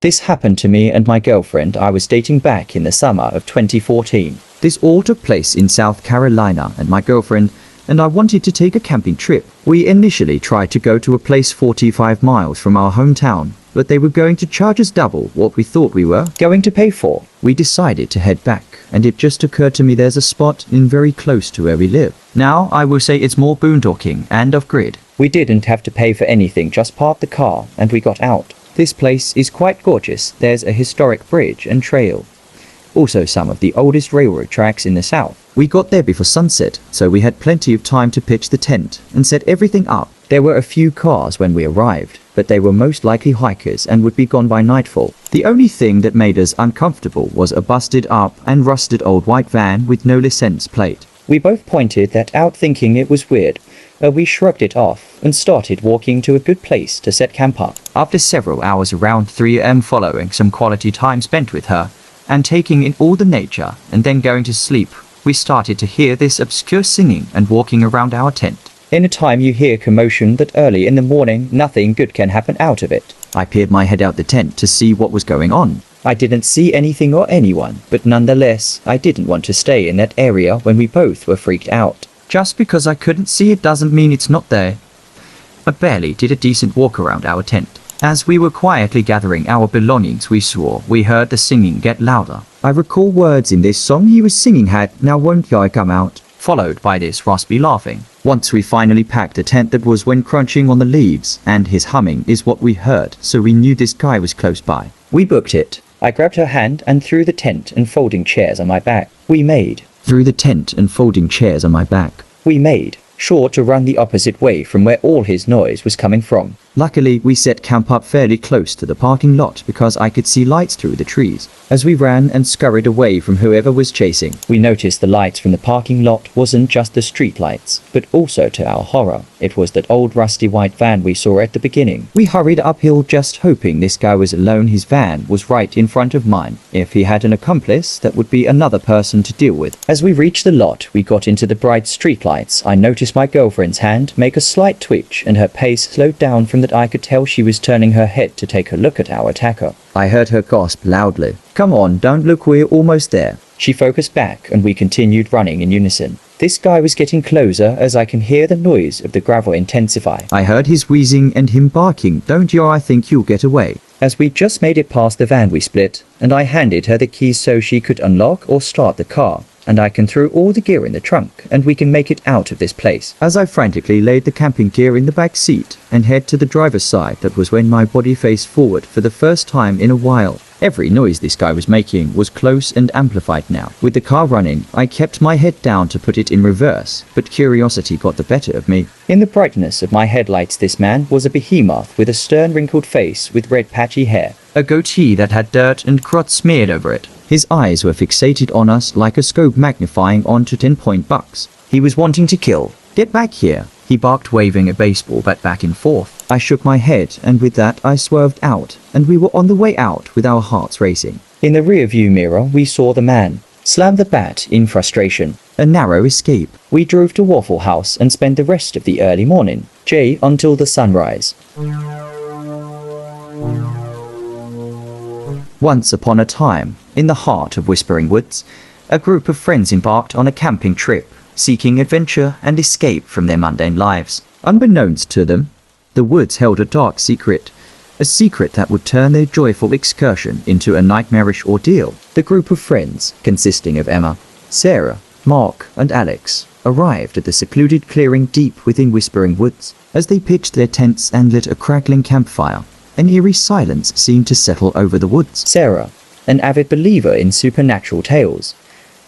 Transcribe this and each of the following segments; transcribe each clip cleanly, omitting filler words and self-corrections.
This happened to me and my girlfriend I was dating back in the summer of 2014. This all took place in South Carolina, and my girlfriend and I wanted to take a camping trip. We initially tried to go to a place 45 miles from our hometown, but they were going to charge us double what we thought we were going to pay for. We decided to head back, and it just occurred to me there's a spot in very close to where we live. Now, I will say it's more boondocking and off-grid. We didn't have to pay for anything, just parked the car and we got out. This place is quite gorgeous. There's a historic bridge and trail. Also some of the oldest railroad tracks in the south. We got there before sunset, so we had plenty of time to pitch the tent and set everything up. There were a few cars when we arrived, but they were most likely hikers and would be gone by nightfall. The only thing that made us uncomfortable was a busted up and rusted old white van with no license plate. We both pointed that out, thinking it was weird, but we shrugged it off and started walking to a good place to set camp up. After several hours around 3 AM following some quality time spent with her and taking in all the nature and then going to sleep, we started to hear this obscure singing and walking around our tent. In a time you hear commotion that early in the morning nothing good can happen out of it. I peered my head out the tent to see what was going on. I didn't see anything or anyone, but nonetheless, I didn't want to stay in that area when we both were freaked out. Just because I couldn't see it doesn't mean it's not there. I barely did a decent walk around our tent. As we were quietly gathering our belongings, we heard the singing get louder. I recall words in this song he was singing had, "Now won't I come out?" followed by this raspy laughing. Once we finally packed a tent, that was when crunching on the leaves, and his humming is what we heard, so we knew this guy was close by. We booked it. I grabbed her hand and threw the tent and folding chairs on my back. We made sure to run the opposite way from where all his noise was coming from. Luckily, we set camp up fairly close to the parking lot because I could see lights through the trees. As we ran and scurried away from whoever was chasing, we noticed the lights from the parking lot wasn't just the street lights, but also, to our horror, it was that old rusty white van we saw at the beginning. We hurried uphill just hoping this guy was alone. His van was right in front of mine. If he had an accomplice, that would be another person to deal with. As we reached the lot, we got into the bright street lights. I noticed my girlfriend's hand make a slight twitch and her pace slowed down from that I could tell she was turning her head to take a look at our attacker. I heard her gasp loudly, "Come on, don't look, we're almost there." She focused back and we continued running in unison. This guy was getting closer as I can hear the noise of the gravel intensify. I heard his wheezing and him barking, "Don't you, I think you'll get away." As we just made it past the van, we split, and I handed her the keys so she could unlock or start the car, and I can throw all the gear in the trunk, and we can make it out of this place. As I frantically laid the camping gear in the back seat and head to the driver's side, that was when my body faced forward for the first time in a while. Every noise this guy was making was close and amplified now. With the car running, I kept my head down to put it in reverse, but curiosity got the better of me. In the brightness of my headlights, this man was a behemoth with a stern, wrinkled face with red patchy hair, a goatee that had dirt and crud smeared over it. His eyes were fixated on us like a scope magnifying onto 10-point bucks. He was wanting to kill. "Get back here," he barked, waving a baseball bat back and forth. I shook my head, and with that I swerved out, and we were on the way out with our hearts racing. In the rear-view mirror, we saw the man slam the bat in frustration. A narrow escape. We drove to Waffle House and spent the rest of the early morning, until the sunrise. Once upon a time, in the heart of Whispering Woods, a group of friends embarked on a camping trip, seeking adventure and escape from their mundane lives. Unbeknownst to them, the woods held a dark secret, a secret that would turn their joyful excursion into a nightmarish ordeal. The group of friends, consisting of Emma, Sarah, Mark, and Alex, arrived at the secluded clearing deep within Whispering Woods. As they pitched their tents and lit a crackling campfire, an eerie silence seemed to settle over the woods. Sarah, an avid believer in supernatural tales,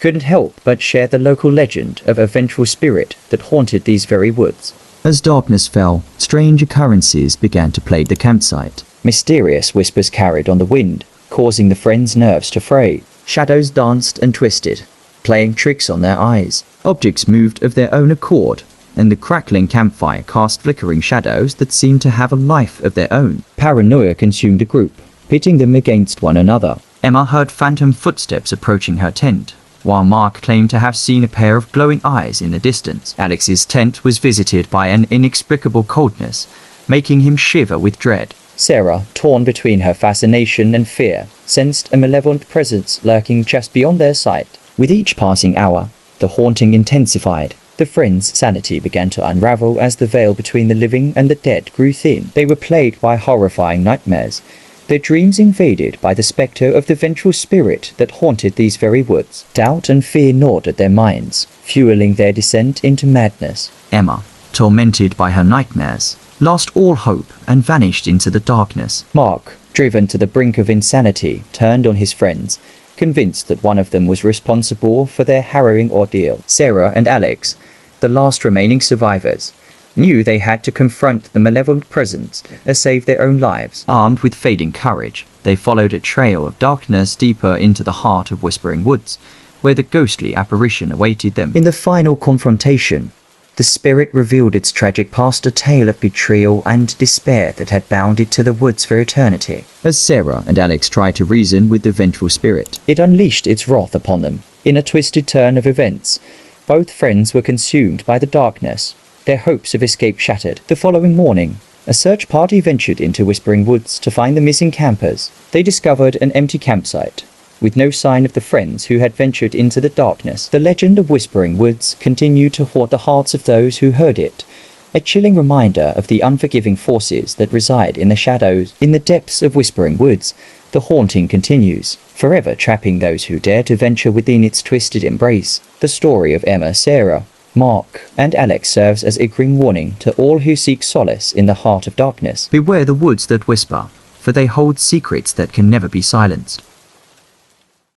couldn't help but share the local legend of a vengeful spirit that haunted these very woods. As darkness fell, strange occurrences began to plague the campsite. Mysterious whispers carried on the wind, causing the friends' nerves to fray. Shadows danced and twisted, playing tricks on their eyes. Objects moved of their own accord, and the crackling campfire cast flickering shadows that seemed to have a life of their own. Paranoia consumed the group, pitting them against one another. Emma heard phantom footsteps approaching her tent, while Mark claimed to have seen a pair of glowing eyes in the distance. Alex's tent was visited by an inexplicable coldness, making him shiver with dread. Sarah, torn between her fascination and fear, sensed a malevolent presence lurking just beyond their sight. With each passing hour, the haunting intensified. The friends' sanity began to unravel as the veil between the living and the dead grew thin. They were plagued by horrifying nightmares, their dreams invaded by the spectre of the vengeful spirit that haunted these very woods. Doubt and fear gnawed at their minds, fueling their descent into madness. Emma, tormented by her nightmares, lost all hope and vanished into the darkness. Mark, driven to the brink of insanity, turned on his friends, convinced that one of them was responsible for their harrowing ordeal. Sarah and Alex, the last remaining survivors, knew they had to confront the malevolent presence and save their own lives. Armed with fading courage, they followed a trail of darkness deeper into the heart of Whispering Woods, where the ghostly apparition awaited them. In the final confrontation, the spirit revealed its tragic past, a tale of betrayal and despair that had bound it to the woods for eternity. As Sarah and Alex tried to reason with the vengeful spirit, it unleashed its wrath upon them. In a twisted turn of events, both friends were consumed by the darkness, their hopes of escape shattered. The following morning, a search party ventured into Whispering Woods to find the missing campers. They discovered an empty campsite, with no sign of the friends who had ventured into the darkness. The legend of Whispering Woods continued to haunt the hearts of those who heard it, a chilling reminder of the unforgiving forces that reside in the shadows. In the depths of Whispering Woods, the haunting continues, forever trapping those who dare to venture within its twisted embrace. The story of Emma, Sarah, Mark, and Alex serves as a grim warning to all who seek solace in the heart of darkness. Beware the woods that whisper, for they hold secrets that can never be silenced.